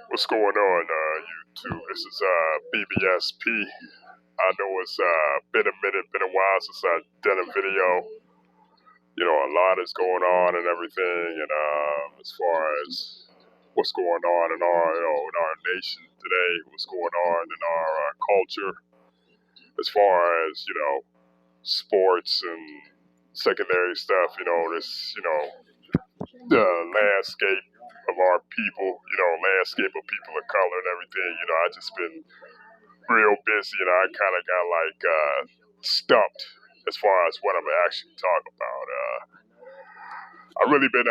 What's going on, YouTube? This is BBSP. I know it's been a minute, been a while since I did a video. You know, a lot is going on and everything, and as far as what's going on in our nation today, what's going on in our culture, as far as sports and secondary stuff. The landscape of our people, landscape of people of color and everything. I just been real busy, and I kind of got stumped as far as what I'm actually talking about. I've really been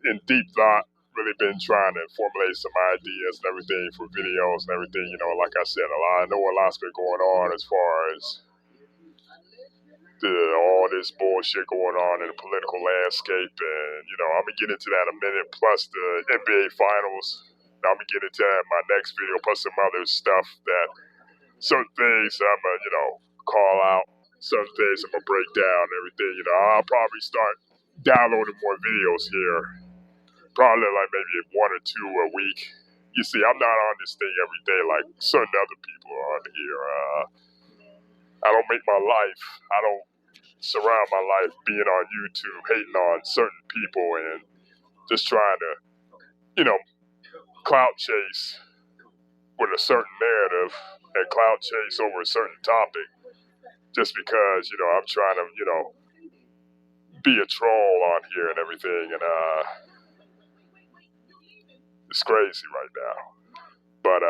in deep thought, really been trying to formulate some ideas and everything for videos and everything. Like I said, I know a lot's been going on as far as all this bullshit going on in the political landscape, and I'm gonna get into that in a minute. Plus the NBA Finals, I'm gonna get into that in my next video. Plus some other stuff that certain things I'm gonna call out, certain things I'm gonna break down, and everything. I'll probably start downloading more videos here, probably like maybe one or two a week. You see, I'm not on this thing every day like certain other people are on here. I don't make my life. I don't surround my life being on YouTube, hating on certain people and just trying to, clout chase with a certain narrative and clout chase over a certain topic just because, I'm trying to, be a troll on here and everything. And it's crazy right now. But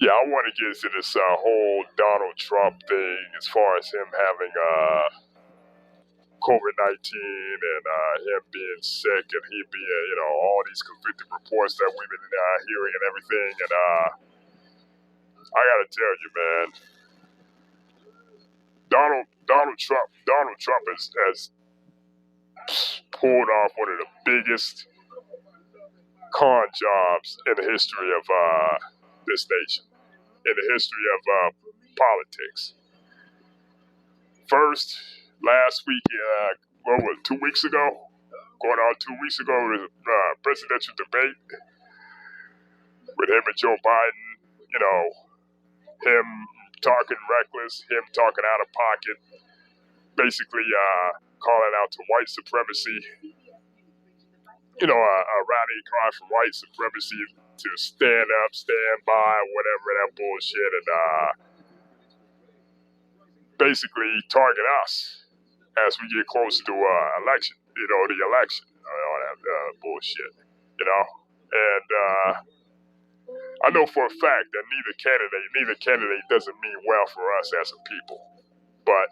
yeah, I want to get into this whole Donald Trump thing as far as him having COVID-19 and him being sick and he being, all these conflicting reports that we've been hearing and everything. And I gotta tell you, man, Donald Trump has pulled off one of the biggest con jobs in the history of this nation, in the history of politics. First, last week, 2 weeks ago, going on 2 weeks ago, was a presidential debate with him and Joe Biden. Him talking reckless, him talking out of pocket, basically calling out to white supremacy. A rally cry for white supremacy to stand up, stand by, whatever that bullshit, and basically target us as we get closer to election. The election, all that bullshit. And I know for a fact that neither candidate doesn't mean well for us as a people. But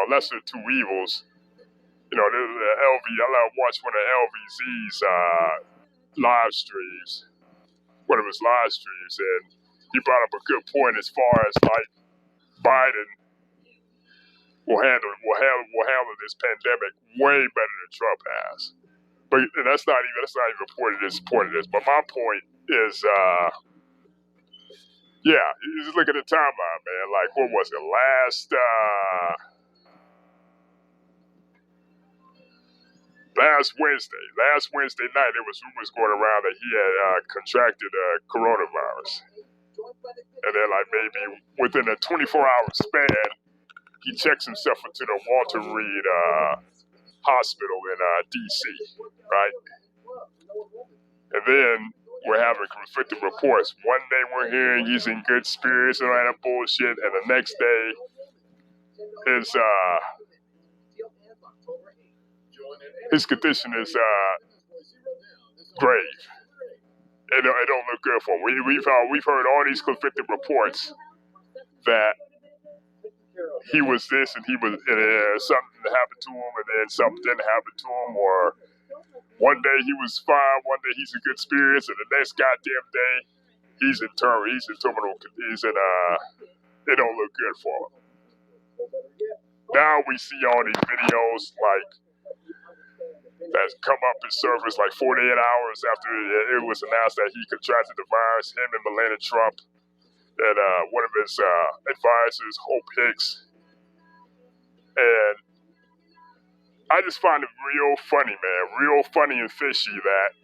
lesser of two evils. There's I watched one of LVZ's live streams, one of his live streams, and he brought up a good point as far as like Biden will handle this pandemic way better than Trump has. But that's not even point of this. But my point is, yeah, you just look at the timeline, man. Like, what was it? Last Wednesday night, there was rumors going around that he had contracted coronavirus. And then, like, maybe within a 24-hour span, he checks himself into the Walter Reed Hospital in D.C., right? And then we're having conflicting reports. One day we're hearing he's in good spirits and all that bullshit, and the next day his condition is grave. It don't look good for him. We've heard all these conflicting reports that he was this and he was something happened to him, and then something didn't happen to him, or one day he was fine, one day he's in good spirits, and the next goddamn day he's in terminal. It don't look good for him. Now we see all these videos like that's come up and surfaced like 48 hours after it was announced that he contracted the virus. Him and Melania Trump and one of his advisors, Hope Hicks. And I just find it real funny, man, real funny and fishy that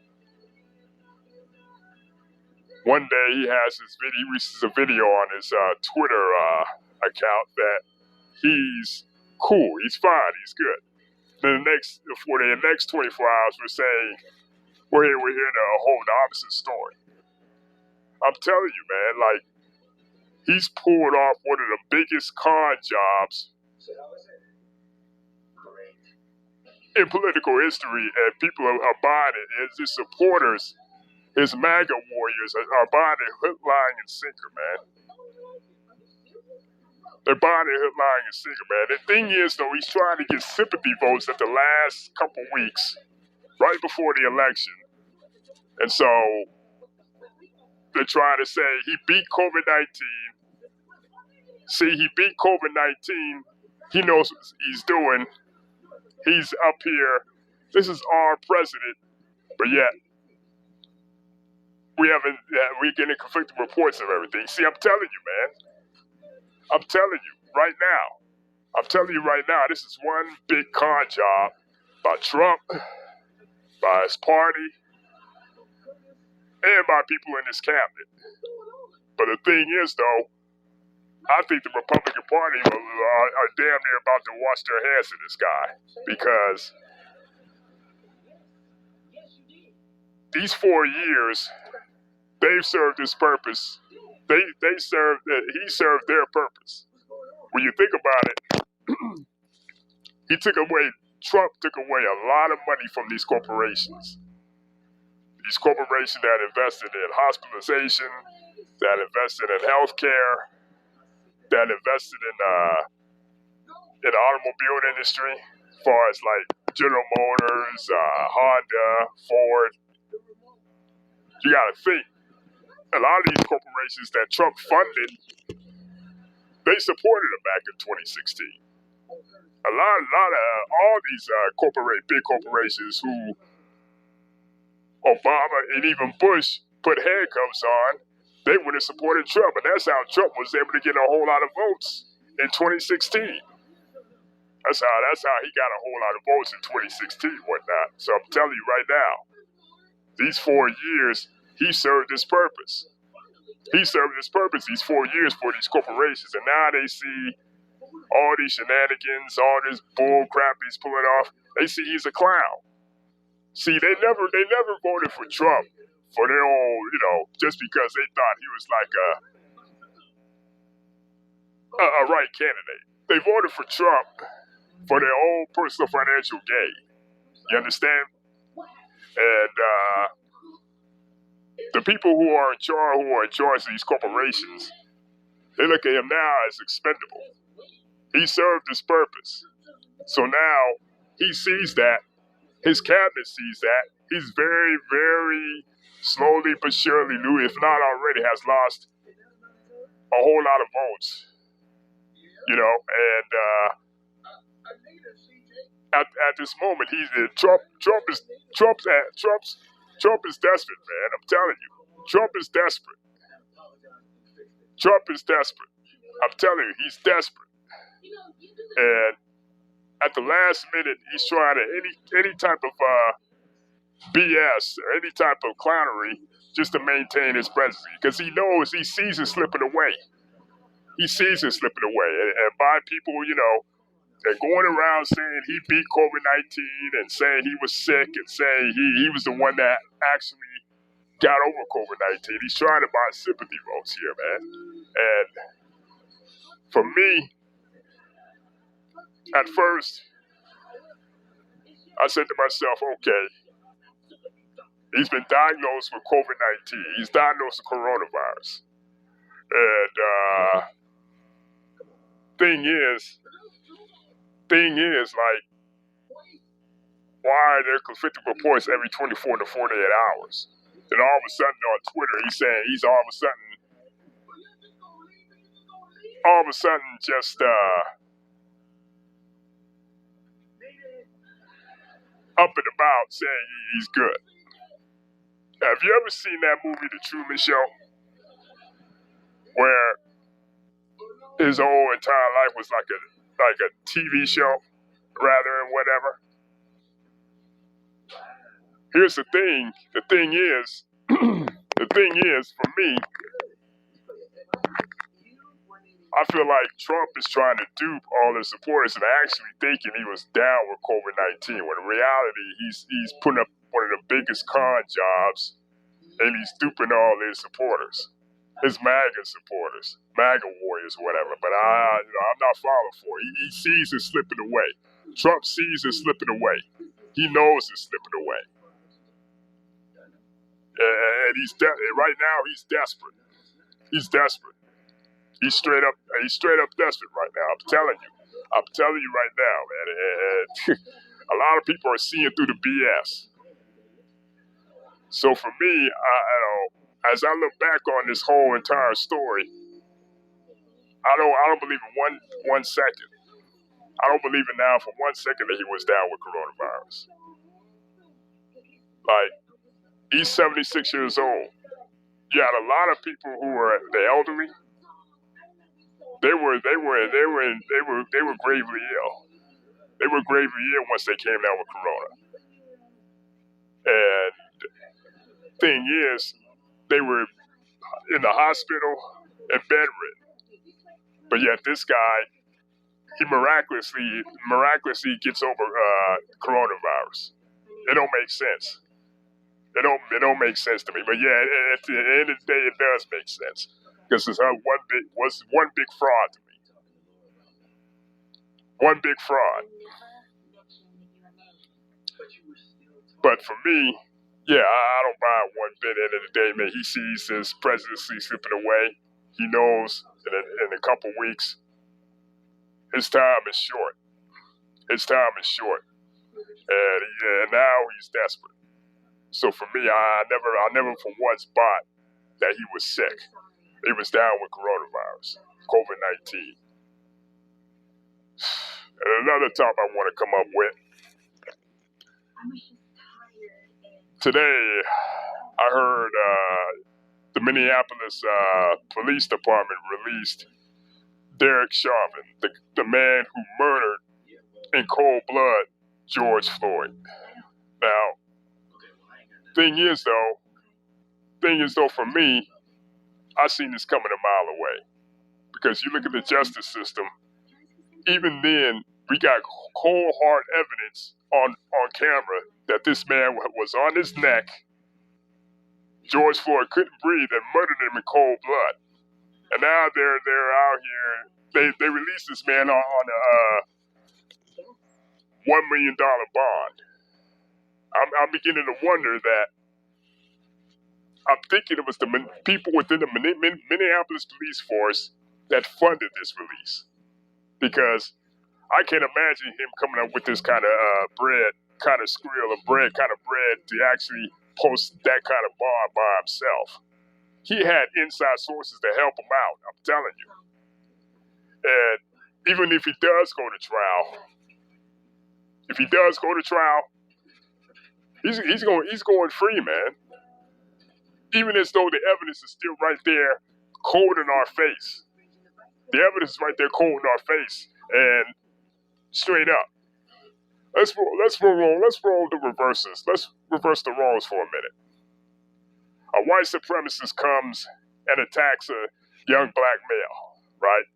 one day he has this video, he releases a video on his Twitter account that he's cool, he's fine, he's good. Then for the next 24 hours, we're saying we're here to hold the opposite story. I'm telling you, man, like, he's pulled off one of the biggest con jobs in political history, and people are buying it. His supporters, his MAGA warriors are buying it hook, line, and sinker, man. They're buying it hook, line, and sinker, man. The thing is, though, he's trying to get sympathy votes at the last couple weeks, right before the election. And so they're trying to say he beat COVID-19. See, he beat COVID-19. He knows what he's doing. He's up here. This is our president. But yet, we're getting conflicting reports of everything. See, I'm telling you, man. I'm telling you right now. I'm telling you right now, this is one big con job by Trump, by his party, and by people in his cabinet. But the thing is, though, I think the Republican Party are damn near about to wash their hands of this guy, because these 4 years, they've served his purpose. He served their purpose. When you think about it, Trump took away a lot of money from these corporations. These corporations that invested in hospitalization, that invested in healthcare, that invested in the automobile industry, as far as like General Motors, Honda, Ford. You gotta think, a lot of these corporations that Trump funded, they supported him back in 2016. A lot of all these big corporations who Obama and even Bush put handcuffs on, they would have supported Trump, and that's how Trump was able to get a whole lot of votes in 2016. That's how he got a whole lot of votes in 2016 and whatnot. So I'm telling you right now, these 4 years, he served his purpose. He served his purpose these 4 years for these corporations, and now they see all these shenanigans, all this bull crap he's pulling off. They see he's a clown. See, they never voted for Trump for their own, just because they thought he was like a right candidate. They voted for Trump for their own personal financial gain. You understand? And the people who are in charge of these corporations, they look at him now as expendable. He served his purpose. So now he sees that. His cabinet sees that. He's very, very slowly but surely, if not already, has lost a whole lot of votes. And at this moment, Trump is desperate, man. I'm telling you, Trump is desperate. Trump is desperate. I'm telling you, he's desperate. And at the last minute, he's trying to any type of BS or any type of clownery just to maintain his presidency, because he sees it slipping away. He sees it slipping away, and by people, they're going around saying he beat COVID-19 and saying he was sick and saying he was the one that actually got over COVID-19. He's trying to buy sympathy votes here, man. And for me, at first, I said to myself, okay, he's been diagnosed with COVID-19. He's diagnosed with coronavirus. And thing is, like, why are there conflicting reports every 24 to 48 hours? And all of a sudden on Twitter, he's saying he's all of a sudden just up and about saying he's good. Have you ever seen that movie, The Truman Show, where his whole entire life was like a TV show, rather, and whatever? Here's the thing. The thing is, for me, I feel like Trump is trying to dupe all his supporters and actually thinking he was down with COVID-19, when in reality he's putting up one of the biggest con jobs, and he's duping all his supporters, his MAGA supporters, MAGA warriors, whatever. But I'm not falling for it. He sees it slipping away. Trump sees it slipping away. He knows it's slipping away, and right now he's desperate. He's desperate. He's straight up desperate right now. I'm telling you right now, man. And a lot of people are seeing through the BS. So for me, as I look back on this whole entire story, I don't believe in one second. I don't believe it now for 1 second that he was down with coronavirus. Like, he's 76 years old. You had a lot of people who were the elderly. They were gravely ill. They were gravely ill once they came down with corona. And thing is, they were in the hospital and bedridden. But yet this guy, he miraculously gets over coronavirus. It don't make sense. It don't make sense to me. But yeah, at the end of the day, it does make sense, because it's one big fraud to me. One big fraud. But for me, yeah, I don't buy it one bit. End of the day, man, he sees his presidency slipping away. He knows that in a couple weeks, his time is short. His time is short, and now he's desperate. So for me, I never for once bought that he was sick. He was down with coronavirus, COVID-19. And another topic I want to come up with. Today, I heard the Minneapolis Police Department released Derek Chauvin, the man who murdered in cold blood George Floyd. Now, thing is though, for me, I seen this coming a mile away. Because you look at the justice system, even then, we got cold hard evidence on camera that this man was on his neck. George Floyd couldn't breathe and murdered him in cold blood. And now they're out here. They released this man on a $1 million bond. I'm beginning to wonder that. I'm thinking it was the people within the Minneapolis police force that funded this release, because I can't imagine him coming up with this kind of bread to actually post that kind of bond by himself. He had inside sources to help him out, I'm telling you. And even if he does go to trial, he's going free, man. Even as though the evidence is still right there, cold in our face. The evidence is right there, cold in our face, and straight up. Let's roll the reverses. Let's reverse the roles for a minute. A white supremacist comes and attacks a young black male, right?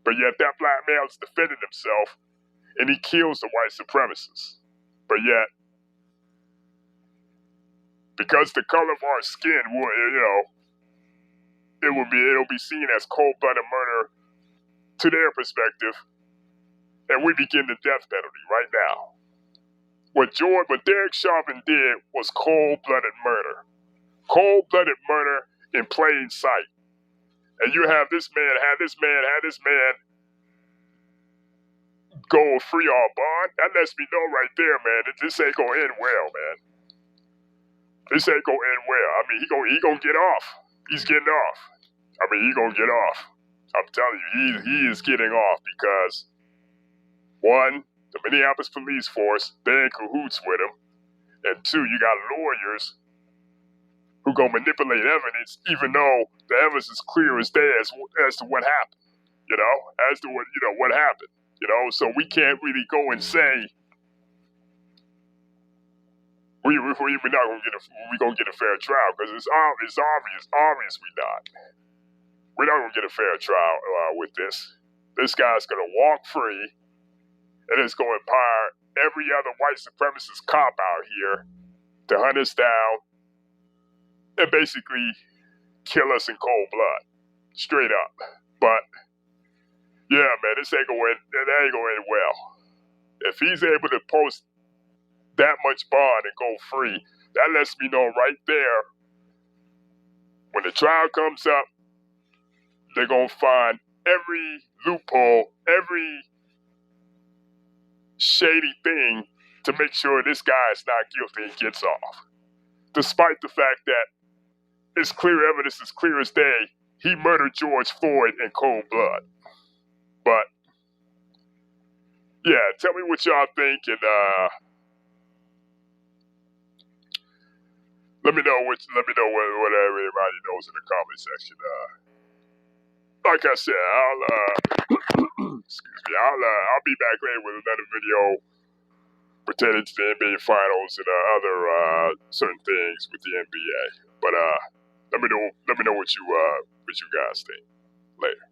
But yet that black male is defending himself, and he kills the white supremacist. But yet, because the color of our skin it'll be seen as cold-blooded murder to their perspective, and we begin the death penalty right now. What Derek Chauvin did was cold-blooded murder. Cold-blooded murder in plain sight. And you have this man go free on bond. That lets me know right there, man, that this ain't gonna end well, man. This ain't gonna end well. I mean, he gonna get off. He's getting off. I mean, he gonna get off. I'm telling you, he is getting off because, one, the Minneapolis police force, they're in cahoots with him. And two, you got lawyers who gonna manipulate evidence, even though the evidence is clear as day as to what happened. As to what happened. So we can't really go and say we're not gonna get a fair trial because it's obvious we not. We're not gonna get a fair trial with this. This guy's gonna walk free, and it's gonna empower every other white supremacist cop out here to hunt us down and basically kill us in cold blood, straight up. But yeah, man, this ain't gonna end well. If he's able to post that much bond and go free, that lets me know right there when the trial comes up, they're gonna find every loophole, every shady thing to make sure this guy is not guilty and gets off. Despite the fact that it's clear evidence, as clear as day, he murdered George Floyd in cold blood. But yeah, tell me what y'all think, and let me know what everybody knows in the comment section. Like I said, excuse me, I'll be back later with another video pertaining to the NBA Finals and other certain things with the NBA. But let me know what you guys think. Later.